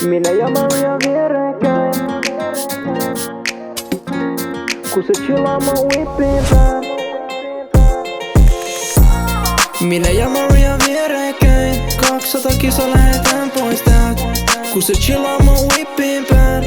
Minä ja Maria vierekkäin, kun se chillaa mun whippin pää. Minä ja Maria vierekkäin, 200 kisa lähetään pois täältä. Kun se chillaa mun whippin pää,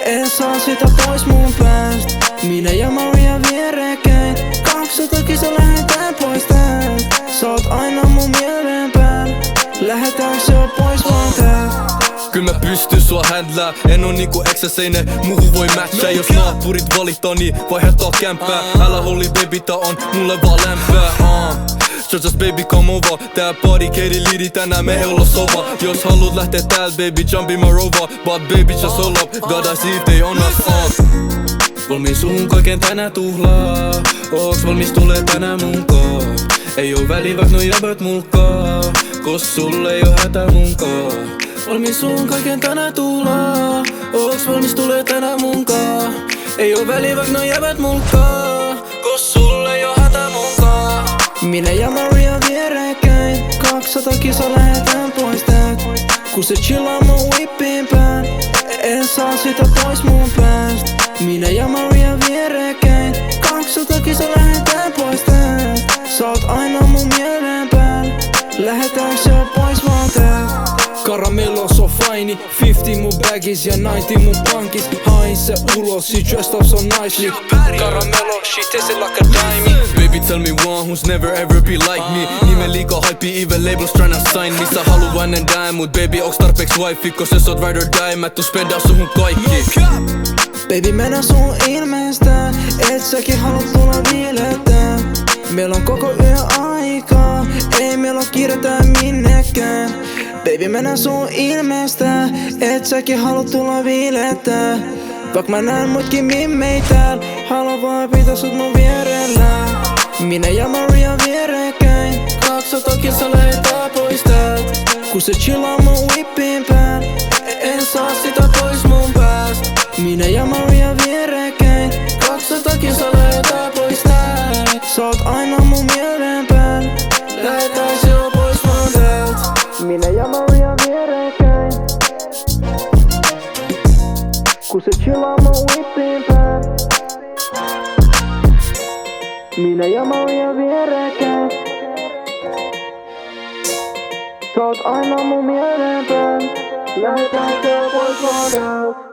en saa sitä pois mun päästä. Minä ja Maria vierekkäin, 200 kisa lähetään pois täältä. Sä oot aina mun mielen päällä, lähetäänkö se pois vaan täältä? Kyllä mä pystyn sua händlää, en oo niinku exes, ei ne muuhun voi matchaa. Jos naapurit valittaa, niin vaihdattaa kämppää. Älä holli baby, tää on mulle vaan lämpää. Just baby come over, tää party keidi liidi, tänään me ei olla sova. Jos haluat lähteä täältä baby, jump in my rover. But baby just hold up, gotta see if they on us. Valmis suhun kaiken tänään tuhlaa, ooks valmis tulee tänään munkaan? Ei oo väliä vaik noi jäbät mulkkaa, kos sulle ei oo hätä munkaan. Valmis suhun kaiken tänään tuhlaa, ooks valmis tulee tänään munkaan? Ei oo väliä vaik noi jäbät mulkkaa, kos sulle ei oo hätä munkaan. Minä ja Maria vierekkäin, 200 kisa lähetään pois täältä. Kun se chillaa mun whippin pään, en saa sitä pois mun päästä. Minä ja Maria vierekkäin, 200 kisa lähetään pois täältä. Sä oot aina mun mielen päällä, lähetäänkö se pois vaan täältä? Karamello so fine, 50 mun bagis ja 90 mun pankis. Hain se ulos, she dressed up so nicely. Karamello, she tasted like a diamond. Baby tell me one who's never ever be like me. Nimen liikaa hype, even labels tryna sign me. Sä haluu vain en die, mut baby onks tarpeeks wifi? Kos jos oot ride or die, mä tuu spendaa suhun kaikki. Baby mennä sun ilmeestä, et säkin haluat tulla viilettää. Meillä on koko yö aikaa, ei meillä oo kiirettä minnekään. Baby mennä sun ilmeestä, et säkin haluat tulla viilettää. Vaik mä näen muitkin mimmei tääl, haluan vaan pitää sut mun vierellä. Minä ja Maria vierekkäin, 200 kisa lähetään pois täältä. Kun se chillaa mun whippin päällä, en saa sitä pois mun päästä. Minä ja Maria vierekkäin, 200 kisa lähetään pois täältä. Sä oot aina mun mielen päällä, lähetään se pois vaan täältä. Minä ja Maria vierekkäin, kun se chillaa mun whippin päällä. Minä ja Maria vierekkäin, sä oot aina mun mielen päällä, lähetään se pois vaan täältä.